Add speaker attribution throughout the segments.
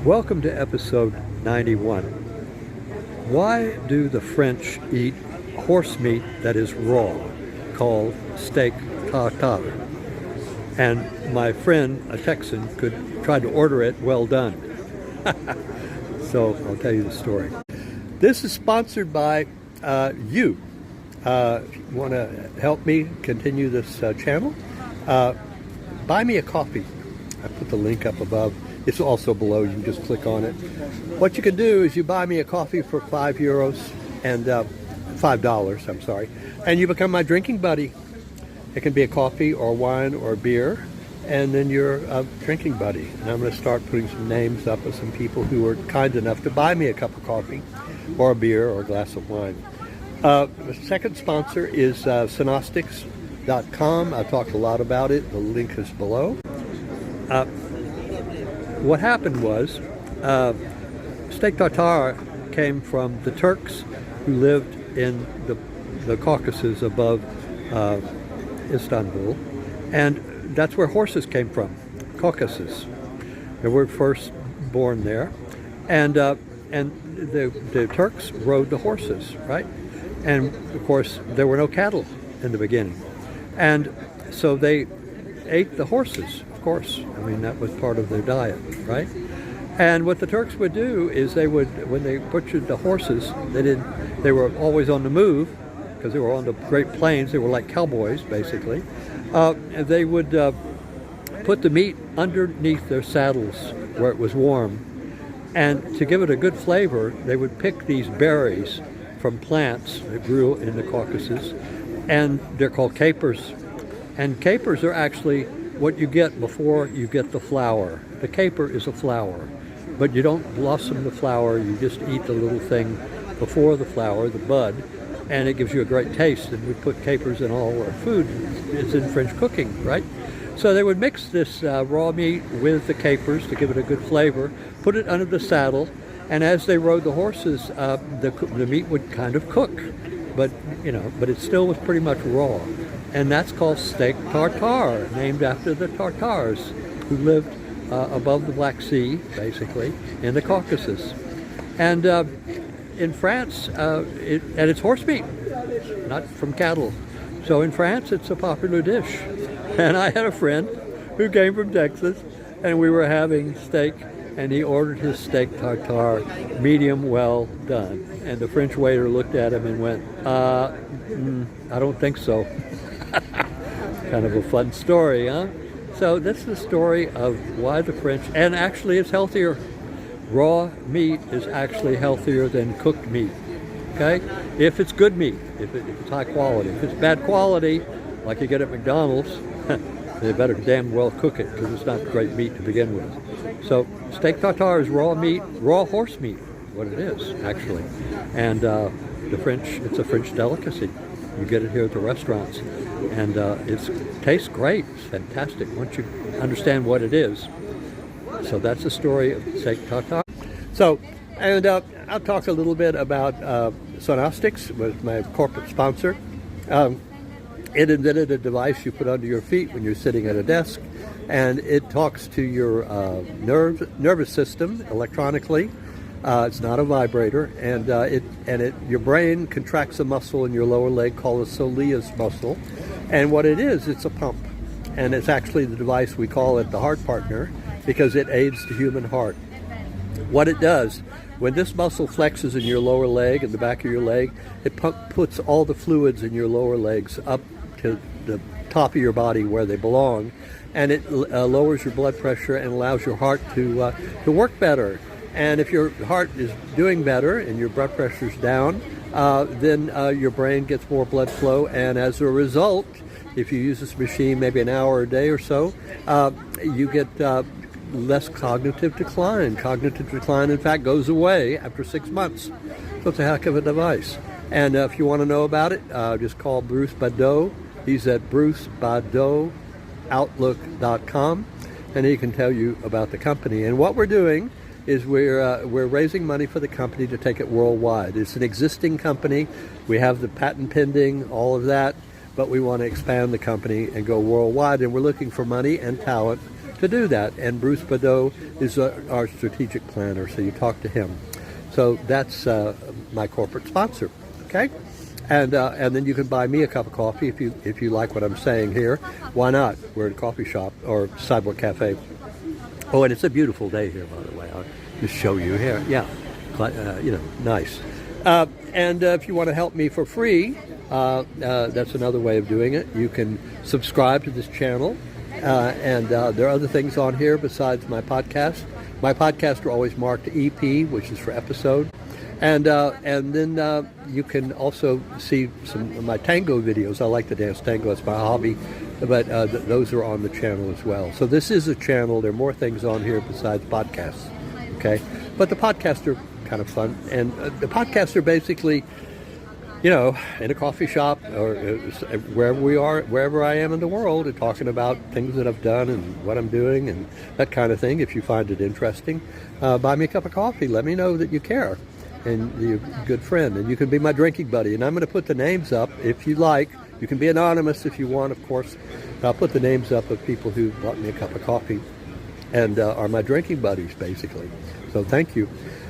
Speaker 1: Welcome to episode 91. Why do the French eat horse meat that is raw, called steak tartare? And my friend, a Texan, tried to order it well done. So I'll tell you the story. This is sponsored by you. If you want to help me continue this channel, buy me a coffee. I put the link up above. It's also below. You can just click on it. What you can do is you buy me a coffee for €5 and $5. I'm sorry, and you become my drinking buddy. It can be a coffee or wine or beer, and then you're a drinking buddy. And I'm going to start putting some names up of some people who were kind enough to buy me a cup of coffee, or a beer, or a glass of wine. The second sponsor is Sonostics.com. I talked a lot about it. The link is below. What happened was, steak tartare came from the Turks who lived in the Caucasus above Istanbul, and that's where horses came from, Caucasus. They were first born there, and the Turks rode the horses, right? And of course, there were no cattle in the beginning, and so they ate the horses. Of course, I mean, that was part of their diet, right? And what the Turks would do is they would, when they butchered the horses, they were always on the move because they were on the Great Plains. They were like cowboys, basically. And they would put the meat underneath their saddles where it was warm. And to give it a good flavor, they would pick these berries from plants that grew in the Caucasus, and they're called capers. And capers are actually what you get before you get the flower. The caper is a flower, but you don't blossom the flower, you just eat the little thing before the flower, the bud, and it gives you a great taste. And we put capers in all our food. It's in French cooking, right? So they would mix this raw meat with the capers to give it a good flavor, put it under the saddle, and as they rode the horses, the meat would kind of cook, but it still was pretty much raw. And that's called steak tartare, named after the Tartars who lived above the Black Sea, basically, in the Caucasus. And in France, it's horse meat, not from cattle. So in France, it's a popular dish. And I had a friend who came from Texas, and we were having steak, and he ordered his steak tartare, medium well done. And the French waiter looked at him and went, I don't think so. Kind of a fun story, huh? So this is the story of why the French, and actually it's healthier. Raw meat is actually healthier than cooked meat, okay? If it's good meat, if it's high quality. If it's bad quality, like you get at McDonald's, they better damn well cook it because it's not great meat to begin with. So steak tartare is raw meat, raw horse meat, what it is, actually. And it's a French delicacy. You get it here at the restaurants, and it tastes great. It's fantastic once you understand what it is. So that's the story of steak tartare. So, and I'll talk a little bit about Sonostics, was my corporate sponsor. It invented a device you put under your feet when you're sitting at a desk, and it talks to your nervous system electronically. It's not a vibrator, and your brain contracts a muscle in your lower leg called the soleus muscle, and what it is, it's a pump, and it's actually the device we call it the heart partner because it aids the human heart. What it does, when this muscle flexes in your lower leg and the back of your leg, it puts all the fluids in your lower legs up to the top of your body where they belong, and it lowers your blood pressure and allows your heart to work better. And if your heart is doing better and your blood pressure's down, then your brain gets more blood flow, and as a result, if you use this machine maybe an hour a day or so, you get less cognitive decline. Cognitive decline, in fact, goes away after 6 months. So it's a heck of a device. And if you want to know about it, just call Bruce Badeau. He's at brucebadeauoutlook.com, and he can tell you about the company. And what we're doing is we're raising money for the company to take it worldwide. It's an existing company. We have the patent pending, all of that, but we want to expand the company and go worldwide, and we're looking for money and talent to do that. And Bruce Badeau is our strategic planner, so you talk to him. So that's my corporate sponsor, okay? And then you can buy me a cup of coffee if you like what I'm saying here. Why not? We're at a coffee shop or Sidewalk Cafe. Oh, and it's a beautiful day here, by the way. I'll just show you here. Yeah, nice. And if you want to help me for free, that's another way of doing it. You can subscribe to this channel. And there are other things on here besides my podcast. My podcasts are always marked EP, which is for episode. And then you can also see some of my tango videos. I like to dance tango. It's my hobby. But those are on the channel as well. So this is a channel. There are more things on here besides podcasts. Okay? But the podcasts are kind of fun. And the podcasts are basically, in a coffee shop or wherever I am in the world, and talking about things that I've done and what I'm doing and that kind of thing. If you find it interesting, buy me a cup of coffee. Let me know that you care and you're a good friend. And you can be my drinking buddy. And I'm going to put the names up if you like. You can be anonymous if you want, of course. I'll put the names up of people who bought me a cup of coffee and are my drinking buddies, basically. So thank you.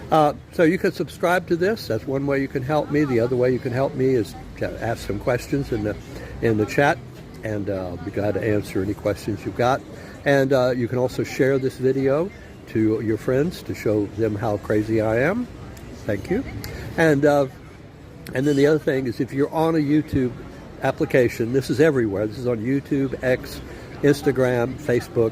Speaker 1: So you can subscribe to this. That's one way you can help me. The other way you can help me is to ask some questions in the chat, and I'll be glad to answer any questions you've got. And you can also share this video to your friends to show them how crazy I am. Thank you. And then the other thing is, if you're on a YouTube application, this is everywhere. This is on YouTube, X, Instagram, Facebook.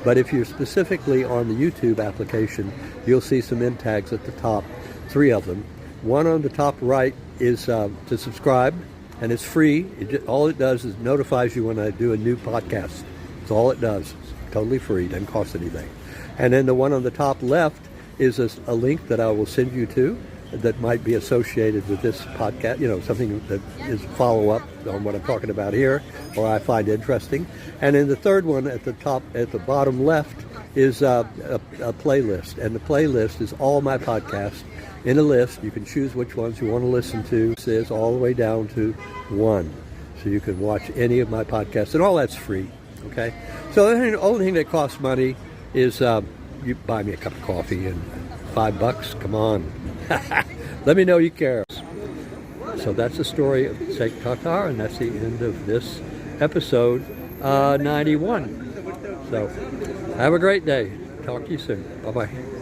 Speaker 1: But if you're specifically on the YouTube application, you'll see some end tags at the top, 3 of them. One on the top right is to subscribe, and it's free. All it does is notifies you when I do a new podcast. That's all it does. It's totally free. Doesn't cost anything. And then the one on the top left is a link that I will send you to that might be associated with this podcast, something that is follow-up on what I'm talking about here, or I find interesting. And then the third one at the bottom left is a playlist. And the playlist is all my podcasts in a list. You can choose which ones you want to listen to. It says all the way down to 1. So you can watch any of my podcasts, and all that's free, okay? So the only thing that costs money is you buy me a cup of coffee and $5, come on. Let me know you care. So that's the story of Sheikh Tartar, and that's the end of this episode 91. So have a great day. Talk to you soon. Bye-bye.